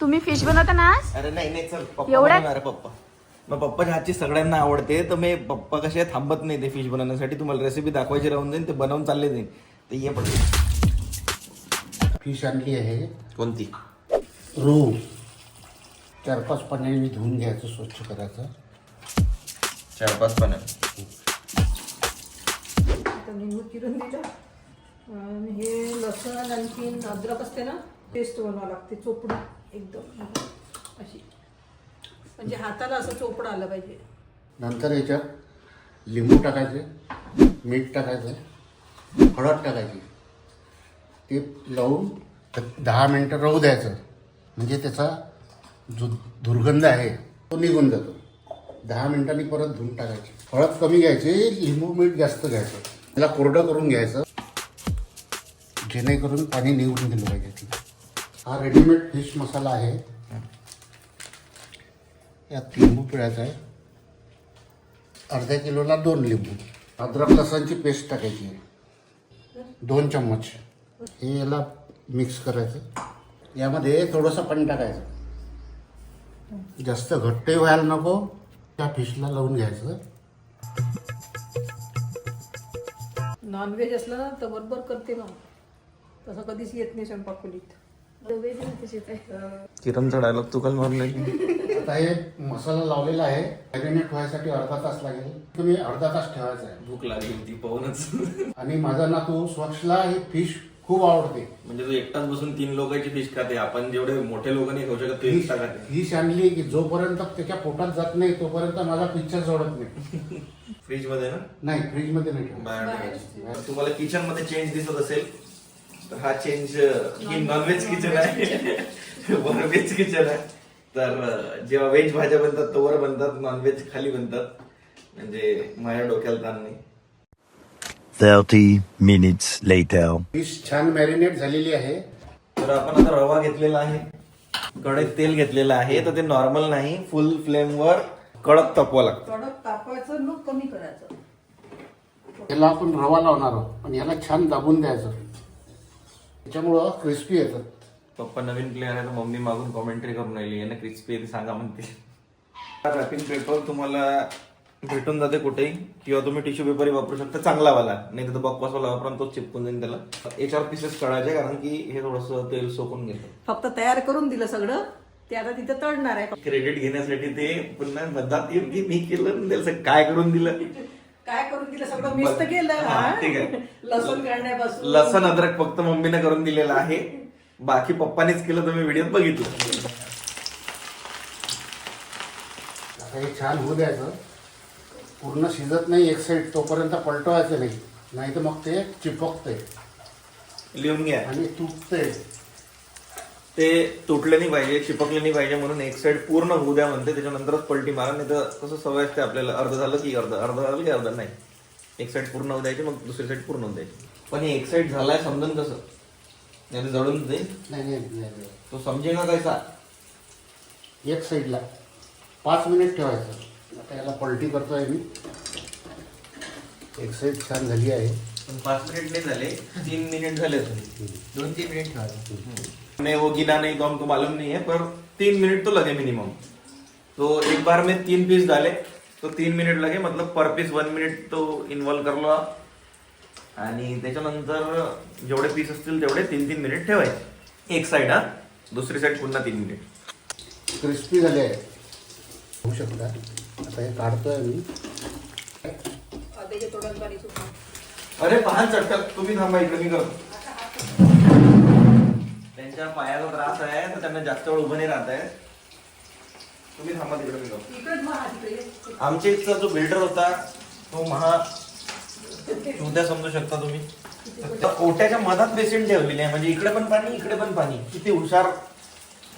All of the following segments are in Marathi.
तुम्ही फिश बनवता ना आज? अरे नाही नाही चल पप्पा एवढ्या- बनवणार आहे पप्पा. मग पप्पाच्या हातची सगळ्यांना आवडते तर मी पप्पा कसे थांबत नाही ते फिश बनवण्यासाठी. तुम्हाला रेसिपी दाखवायची राहून जाईल ते बनवून चालले जाईल. तर ये पण फिश आणली आहे कोणती रोहू 4-5 पाण्याने धुवून घ्यायचं, स्वच्छ करायचं. 4-5 पानं. लिंबू चिरून दिलं आणि हे लसूण आणखीन अद्रक असते ना, पेस्ट बनवावं लागते. चोपडं एकदम अशी, म्हणजे हाताला असं चोपडं आलं पाहिजे. नंतर याच्यात लिंबू टाकायचे, मीठ टाकायचं, हळद टाकायची. ते लावून 10 मिनटं राहू द्यायचं. म्हणजे त्याचा जो दुर्गंध आहे तो निघून जातो. 10 मिनिटांनी परत धुवून टाकायची. हळद कमी घ्यायची, लिंबू मीठ जास्त घ्यायचं. त्याला कोरडं करून घ्यायचं जेणेकरून पाणी निघून गेलं पाहिजे. हा रेडीमेड फिश मसाला आहे. यात लिंबू पिळायचा आहे. अर्ध्या किलोला 2 लिंबू. अद्रक लसणची पेस्ट टाकायची आहे 2 चम्मच. हे याला मिक्स करायचं. यामध्ये थोडंसं पाणी टाकायचं. जास्त घट्टही व्हायला नको. त्या फिशला लावून घ्यायचं. नॉनव्हेज असलं ना तर बरोबर करते मग. तसं कधीच येत नाही स्वयंपाक खोलीत. किरणचा डायलॉग तू काल मारले. आता हे मसाला लावलेला आहे. मॅरिनेट व्हायसाठी अर्धा तास लागेल. तुम्ही अर्धा तास ठेवायचा आहे. भूक लागली होती पाहूनच. आणि माझा नातू स्वक्षला हे फिश खूप आवडते. म्हणजे तू एकटाच बसून 3 लोकांची फिश खाते. आपण जेवढे मोठे लोक नाही खाऊ शकत ते फिश खाते. फिश आणली की जोपर्यंत त्याच्या पोटात जात नाही तोपर्यंत माझा पिक्चर सोडत नाही. फ्रीज मध्ये ना नाही, फ्रीज मध्ये नाही ठेवत. बाहेर ठेवायची. तुम्हाला किचन मध्ये चेंज दिसत असेल तर हा चेंज ही नॉनव्हेज किचन आहे वर व्हेज किचन आहे. तर जेव्हा व्हेज भाज्या बनतात तो वर बनतात, नॉनव्हेज खाली बनतात. म्हणजे माझ्या डोक्याला ताण नाही. 30 minutes later. फिश छान मॅरिनेट झालेली आहे. तर आपण आता रवा घेतलेला आहे, कढईत तेल घेतलेलं आहे. तर ते नॉर्मल नाही, फुल फ्लेम वर कडक तापवा लागतं. कडक तापवायचं, मग कमी करायचं. याला आपण रवा लावणार आहोत आणि याला छान दाबून द्यायचं. त्याच्यामुळं क्रिस्पी येतात. पप्पा नवीन प्लेअर आहे तर मम्मी मागून कॉमेंट्री करून राहिली आहे ना, क्रिस्पी आहे सांगा म्हणते. रॅपिंग पेपर तुम्हाला भेटून जाते कुठेही, किंवा तुम्ही टिश्यू पेपरही वापरू शकता चांगला वाला, नाही तर बकवासवाला वापरून तो चिपकून जाईल त्याला. याच्यावर पीसेस काढायचे कारण की हे थोडंसं तेल सोकून घेतं. फक्त तयार करून दिलं सगळं, ते आता तिथे तळणार आहे. क्रेडिट घेण्यासाठी ते पुन्हा म्हणतात की मी केलं, त्याचं काय करून दिलं. काय करून दिलं सगळं मिक्स केलं. हा, ठीक आहे. लसूण काढण्यापासून लसण अद्रक फक्त मम्मीने करून दिलेलं आहे, बाकी पप्पानेच केलं. तुम्ही व्हिडिओत बघितलं. आता हे छान होऊ द्यायचं. पूर्ण शिजत नाही एक साईड तोपर्यंत पलटवायचं नाही, नाही तर मग ते चिपकते लिहून घ्या. आणि तुटते. ते तुटले नाही पाहिजे, चिपकले नाही पाहिजे म्हणून एक साइड पूर्ण होऊ द्या म्हणते, त्याच्यानंतरच पलटी मारा. नाही तर कसं सवय असते आपल्याला, अर्ध झालं की अर्ध झालं की अर्ध नाही. एक साइड पूर्ण होऊ द्यायची, मग दुसरी साइड पूर्ण होऊ द्यायची. पण हे एक साइड झालाय समजून कसं, नाही तर जळून जाईल. नाही. तो समजेल ना कैसा. एक साईडला 5 मिनिट ठेवायचं. आता याला पलटी करतोय मी. एक साईड छान झाली आहे. पण 5 मिनिट नाही झाले, 3 मिनिट झाले. 2-3 मिनिट ठेवायचं. नहीं वो गिना नहीं तो हमको मालूम नहीं है, पर 3 मिनट तो लगे मिनिमम. तो एक बार में 3 पीस डाले तो 3 मिनिट लगे, मतलब पर पीस 1 मिनिट तो इन्वॉल्व कर लो. आणि त्याच्यानंतर जेवढे पीस असतील तेवढे 3-3 मिनिट ठेवायचे एक साइड. हा, दुसरी साइड पुन्हा 3 मिनिट. क्रिस्पी झाले आहे, होऊ शकता. आता हे काढतोय मी. त्याच्या तोंडात पाणी सुटलं. अरे पहा चटक, तुम्ही थांबा इकडे, मी करतो. त्यांच्या पायाला त्रास आहे तर त्यांना जास्त वेळ उभं नाही राहत आहे. तुम्ही थांबा तिकडे, मी करतो. इकडेच मग तिकडे आमच्या इथचा जो बिल्डर होता तो उद्या समजू शकता तुम्ही. त्या ओट्याच्या मधात बेसिन ठेवलेली आहे, म्हणजे इकडे पण पाणी इकडे पण पाणी. किती हुशार.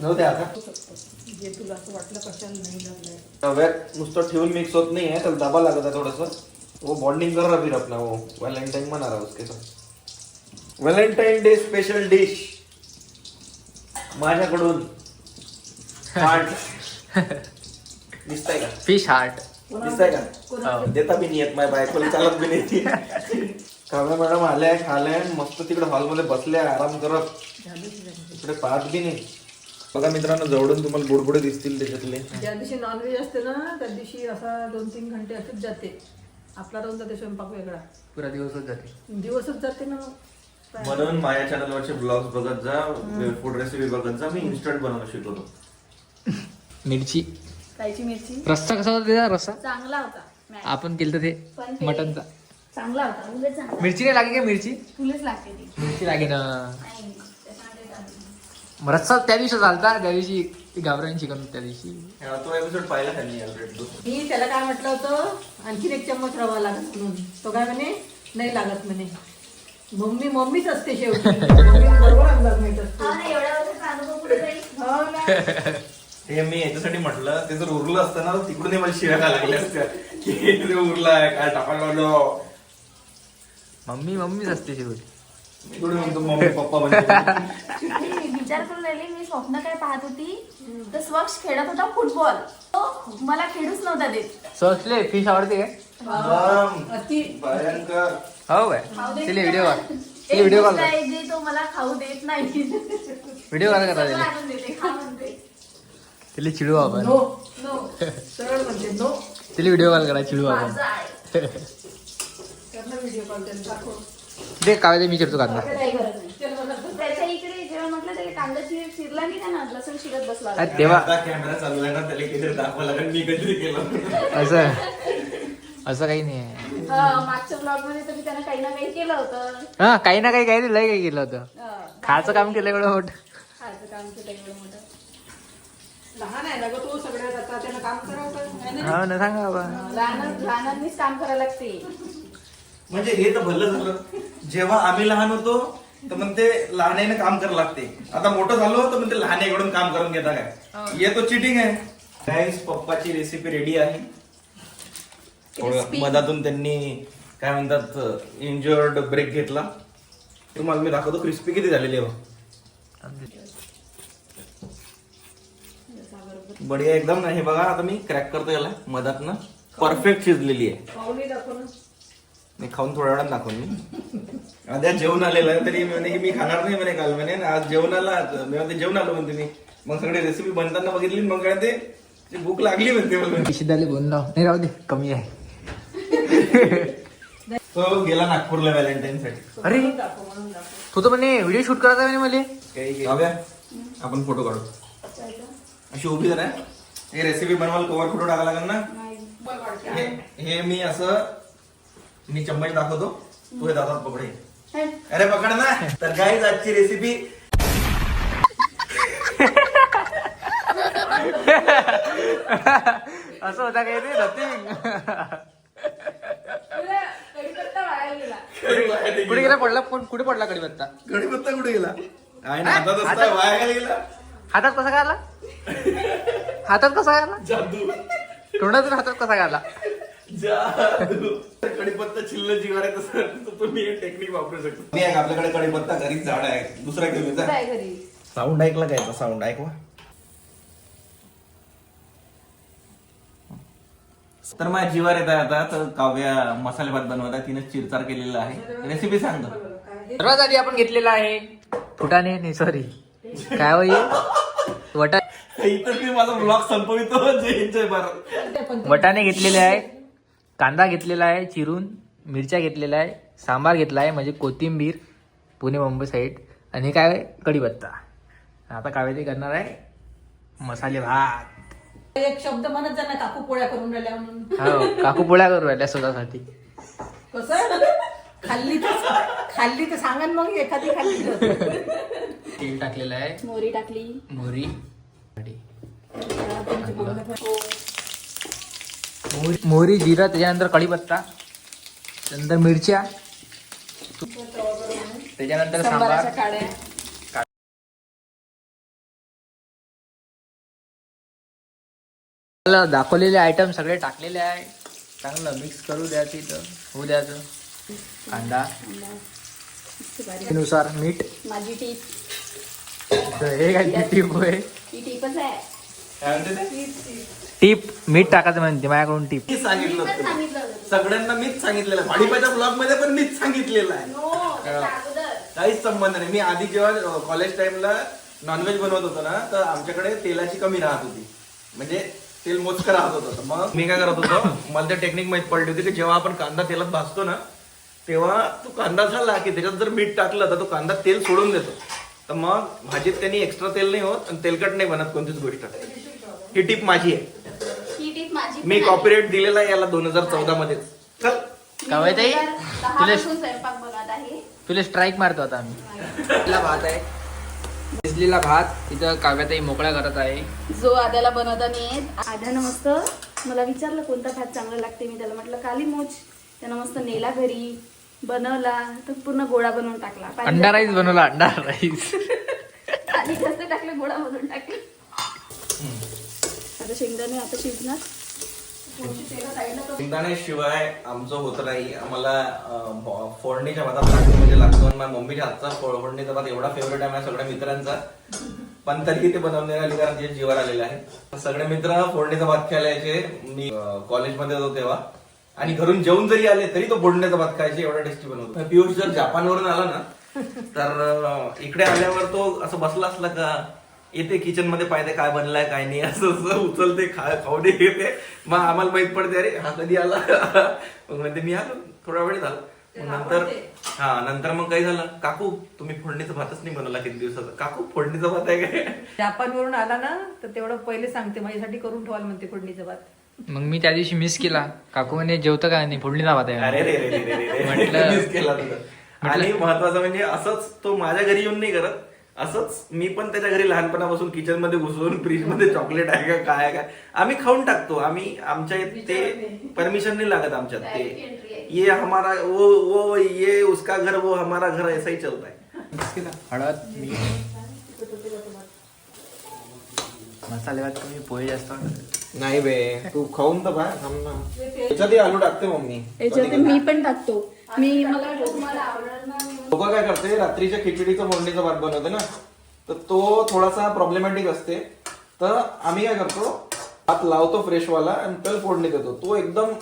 जाऊ द्या आता. जे तुला असं वाटलं कशाला नाही लागलंय. तव्यात नुसतं ठेवून मिक्स होत नाही आहे, त्याला दबा लागत आहे थोडस. वो बॉन्डिंग कर रहा फिर अपना, वो वैलेंटाइन मना रहा उसके साथ. वैलेंटाइन डे स्पेशल डिश माझ्याकडून. दिसतंय का फिश हार्ट. दिसतंय का. देता बी नाही येत माझ्या बायकोला, चालत बी नाही. काव्या मॅडम आल्या, खाल्या मस्त तिकडे हॉलमध्ये बसल्या आराम करत. इकडे पाहत बी नाही. बघा मित्रांनो, जवळून तुम्हाला बुडबुडे दिसतील त्याच्यातले. ज्या दिवशी नॉनव्हेज असते ना त्या दिवशी असा 2-3 घंटे असेच जाते. आपला राहून जाते स्वयंपाक वेगळा, पुरा दिवसच जाते. दिवसच जाते ना मग. म्हणून माझ्या चॅनलवरचे ब्लॉग्स बघत जा, फूड रेसिपी बघत जा. मी इन्स्टंट बनवणं शिकवतो. मिरची कायची मिरची रस्सा कसा होता त्याचा रस्सा चांगला होता मॅम. आपण केलं ते पण ते मटनचा. चांगला होता उलट चांगला. मिरची नाही लागे का? मिरची तुलाच लागते ती मिरची लागे ना. नाही त्याच्यामध्ये चांगली. मग रस्सा त्या दिवशी चालता, त्या दिवशी गावरान चिकन त्या दिवशी. तो एपिसोड पाहिला का मी ऑलरेडी. मी त्याला काय म्हटलं होतं, आणखीन 1 चम्मच रवा लागत म्हणून. तो काय म्हणे नाही लागत म्हणे. मम्मीच असते शेवटी. मम्मी बरोबर अंदाज माहित असते. हा ना, एवढ्या वर्षाचा अनुभव कुठे जाईल. हो ना. हे मी याच्यासाठी म्हटलं, ते जर उरलं असतं ना तिकडून मला शिव्या का लागल्या असत्या की ते उरलं आहे काय टाकायला लागलो. मम्मीच असते शेवटी. मी कुठे म्हणतो मम्मी पप्पा म्हणजे. मी विचार करून राहिली, मी स्वप्न काय पाहत होती तर स्वच्छ खेळत होता फुटबॉल. तो मला खेळूच नव्हता देत. ससले फिश आवडते काय? अति भयंकर. हो काय? खाऊ देत तिला नाही व्हिडिओ ना. कॉल. एक व्हिडिओ गोष्ट कॉल आहे जे तो मला खाऊ देत नाही. व्हिडिओ कॉल करा सगळं तिला. आणून देते, खा म्हणते. तिला चिडू आपण. नो सरळ म्हणजे नो. तिला व्हिडिओ कॉल करा, चिडू आपण. माझं आहे. त्यांना व्हिडिओ कॉल त्यांना दाखव. ते काय मी चिडतो कांदा. असं काही गरज नाही. त्याच्या इकडे जेव्हा म्हटलं तरी कांदा चिरला नाही का ना, लसूण शिरत बसला होता. अरे तेव्हा आता कॅमेरा चालू आहे ना, त्याला काहीतरी दाखवा लागेल मी कधी केलं. असं काही नाही आहे. मागच्या ब्लॉग मध्ये तर मी त्यांना काही ना काही केलं होतं. हा काही ना काही लय काही केलं होतं. खायचं काम केलं एवढं मोठं. खायचं काम केलं एवढं मोठं. लहान आहे ना ग तो, सगळ्यात आता त्याला काम करावं का? है ना? हो ना, सांगा बाबा. लहानांनीच काम करायला लागते. म्हणजे हे तर भलं झालं. जेव्हा आम्ही लहान होतो तर मग ते लहानाईने काम करायला लागते. आता मोठं झालो तर मग ते लहानाईकडून काम करून घेता काय. हे तो चिटिंग आहे. गाईस, पप्पाची रेसिपी रेडी आहे. थोडं मधातून त्यांनी काय म्हणतात इंजर्ड ब्रेक घेतला. तुम्हाला मी दाखवतो क्रिस्पी किती झालेली आहे. बढिया एकदम. हे बघा आता मी क्रॅक करतो याला मधातनं. परफेक्ट शिजलेली आहे. पाहुणे दाखव ना. मी खाऊन थोड्या वेळात दाखवून मी आधी जेवण आलेलं आहे तरी म्हणे की मी खाणार नाही म्हणे काल म्हणे आज जेवणाला मी म्हणते जेवण आलो म्हणते मी. मग सगळी रेसिपी बनताना बघितली मग काय ते भूक लागली म्हणते मला. शिदाले बोल नाही राहू दे, कमी आहे. तो गेला नागपूरला व्हॅलेंटाईन साठी. अरे दाखव म्हणून दाखव. तू तर म्हणे व्हिडिओ शूट करायचा म्हणे मला. काही जाऊया आपण फोटो काढू. अशी उभी जरा. हे रेसिपी बनवायला कवर फोटो टाका लागेल ना. हे मी असं मी चम्मच दाखवतो, तू हे दातात पकडे. अरे पकड ना. तर गाईज आजची रेसिपी असं होता काय ते नथिंग. कुठे गेला पडला? कुठे पडला कढीपत्ता? कढीपत्ता कुठे गेला? आहे ना हातात असता, वाया गेला. हातात कसा घाला? हातात कसा घाला? जादू. तोंडातून हातात कसा घाला? जादू. कढीपत्ता छिल्ल जीवार आहे तसं तुम्ही हे टेक्निक वापरू शकता. मी एक आपल्याकडे कढीपत्ता घरी झाड आहे, दुसरा घेऊन जा. काय घरी साऊंड ऐकला काय? साऊंड ऐकवा. तर माझ्या जीवार येत आहे आता. तर काव्या मसाले भात बनवत आहे. तिने चिरचार केलेला आहे. रेसिपी सांग ना. सर्वात आधी आपण घेतलेला आहे फुटाणे, नाही सॉरी काय होई वटा. इथं मी माझा ब्लॉग संपवितो. जय जय भारत. वटाणे घेतलेले आहे, कांदा घेतलेला आहे चिरून, मिरच्या घेतलेल्या आहे, सांबार घेतला आहे म्हणजे कोथिंबीर पुणे मुंबई साईड, आणि काय आहे कढीपत्ता. आता काय ते करणार आहे मसाले भात. एक शब्द म्हणत जा ना, काकू पोळ्या करून राहिल्या म्हणून. हो, काकू पोळ्या करू राहिल्या स्वतःसाठी. कसं खाल्ली तर सांगा ना मग एखादी खाल्ली तर. तेल टाकलेलं आहे, मोहरी टाकली. मोहरी जिरा, त्याच्यानंतर कढीपत्ता, त्यानंतर मिरच्या, त्याच्यानंतर सांबाराच्या सांबार. काड्या. दाखवलेले आयटम सगळे टाकलेले आहे. चांगलं मिक्स करू द्यायचं, इथं होऊ द्यायचं. कांदा नुसार मीठ. माझी टीप. हे काय टीप होय? ही टीपच आहे. काय म्हणते ते? टीप मीठ टाकायचं म्हणते माझ्याकडून टीप. मी सांगितलं मीच होतं. सांगितलं होतं. सगळ्यांना मीच सांगितलेलं. भाडीपाच्या ब्लॉग मध्ये पण मीच सांगितलेलं आहे. नो, त्याच्या अगोदर. काहीच संबंध नाही. मी आधी जेव्हा कॉलेज टाइमला नॉनव्हेज बनवत होतो ना तर आमच्याकडे तेलाची कमी राहत होती, म्हणजे तेल मोजकं राहत होतं. तर मग मी काय करत होतो, मला त्या टेक्निक माहित पडली होती की जेव्हा आपण कांदा तेलात भाजतो ना तेव्हा तो कांदा झाला की त्याच्यात जर मीठ टाकलं तर तो कांदा तेल सोडून देतो. तर मग भाजीत त्यांनी एक्स्ट्रा तेल नाही होत आणि तेलकट नाही बनत कोणतीच गोष्ट. ही टिप माझी आहे, ही टीप माझी मी कॉपीराइट दिलेला आहे याला 2014 मध्येच. चल काव्याताई, 10 पासून स्वयंपाक बनवत आहे. तुला स्ट्राईक मारतो आता आम्ही. शिजलेला भात आहे, शिजलेला भात इथं काव्याताई मोकळा करत आहे. जो आद्याला बनवता नाही येत. आद्यानं मस्त मला विचारलं कोणता भात चांगला लागते, मी त्याला म्हटलं काली मोच. त्यानं मस्त नेला घरी, बनवला तर पूर्ण गोळा बनवून टाकला. अंडा राईस बनवला, अंडा राईस. पाणी जास्त टाकलं, गोळा बनवून टाकलं. आता शेंगदाणे आता शिजणार. शेंगदाण्याशिवाय आमचं होत नाही. आम्हाला फोडणीच्या भातात लागतो म्हणजे लागतो. आणि माझ्या मम्मीच्या हातचा फोडणीचा भात एवढा फेवरेट आहे माझ्या सगळ्या मित्रांचा, पण तरीही ते बनवण्याला लिहिला जीवर आलेलं आहे. सगळे मित्र फोडणीचा भात खायला यायचे. मी कॉलेजमध्ये होतो तेव्हा, आणि घरून जेवून जरी आले तरी तो फोडणीचा भात खायचे, एवढा टेस्टी बनवतो. पियुष जर जापानवरून आला ना तर इकडे आल्यावर तो असं बसला असला का येते किचन मध्ये पाहिजे काय बनलाय काय नाही, असं असं उचलते खाऊ दे येते. मग आम्हाला माहित पडते अरे हा कधी आला. मग म्हणते मी आलो, थोडा वेळ झाला. नंतर मग काय झालं, काकू तुम्ही फोडणीचा भातच नाही बनवला किती दिवसाचा. काकू फोडणीचा भात आहे काय. जापानवरून आला ना तर तेवढं पहिले सांगते माझ्यासाठी करून ठेवाल म्हणते फोडणीचा भात. मग मी त्या दिवशी मिस केला. काकू म्हणे जेवतं काय नाही, फोडणीचा भात आहे. अरे रे रे रे रे रे. म्हटलं- मिस केला तुला. आणि महत्वाचं म्हणजे असंच तो माझ्या घरी येऊन नाही करत, असंच मी पण त्याच्या घरी लहानपणापासून किचन मध्ये घुसून फ्रीज मध्ये चॉकलेट आहे का काय आहे का आम्ही खाऊन टाकतो. आम्ही आमच्या ते परमिशन नाही लागत आमच्यात. ते ये हमारा वो ये उसका घर वो हमारा घर ऐसा ही चलता है. हळद, मीठ, मसाले भात कमी, पोहे जास्त. नाही बे, तू खाऊन तर पाय. त्याच्यातही आलू टाकते मम्मी. याच्यात मी पण टाकतो. मला तुम्हाला आवडणार नाही. लोक काय करते, रात्रीच्या खिचडीचा फोडणीचा भात बनवते ना तर तो थोडासा प्रॉब्लेमॅटिक असते. तर आम्ही काय करतो, भात लावतो फ्रेशवाला आणि त्याला फोडणी देतो. तो एकदम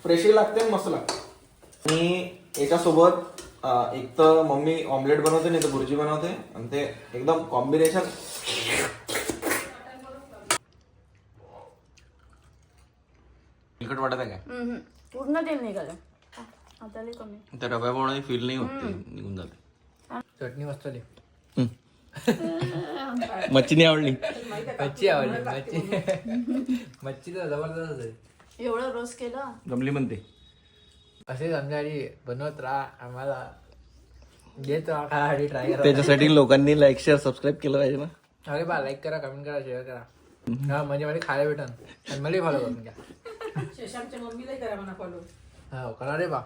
फ्रेशही लागते आणि मस्त लागते. आणि याच्यासोबत एक तर मम्मी ऑमलेट बनवते, नाही तर भुर्जी बनवते, आणि ते एकदम कॉम्बिनेशन. तिखट वाटत आहे काय? पूर्ण तेल निघालं आता लई कमी. त्या डब्यामुळे फील नाही होत, निघून जाते. चटणी मस्त आली. मच्छी नाही आवडली. मच्छी आवडली. मच्छी तर जबरदस्त आहे. एवढं रोस्ट केलं. जमली म्हणते. असेच आमच्यासाठी बनवत राहा, आम्हाला देत राहा खायसाठी, ट्राय करा. त्याच्यासाठी लोकांनी लाईक शेअर सबस्क्राईब केलं पाहिजे ना. अरे बा, लाईक करा, कमेंट करा, शेअर करा. हा म्हणजे मला खायला भेटन आणि मला फॉलो करून घ्या. शशांकच्या मम्मीलाही करा म्हणा फॉलो. हा करा रे बा.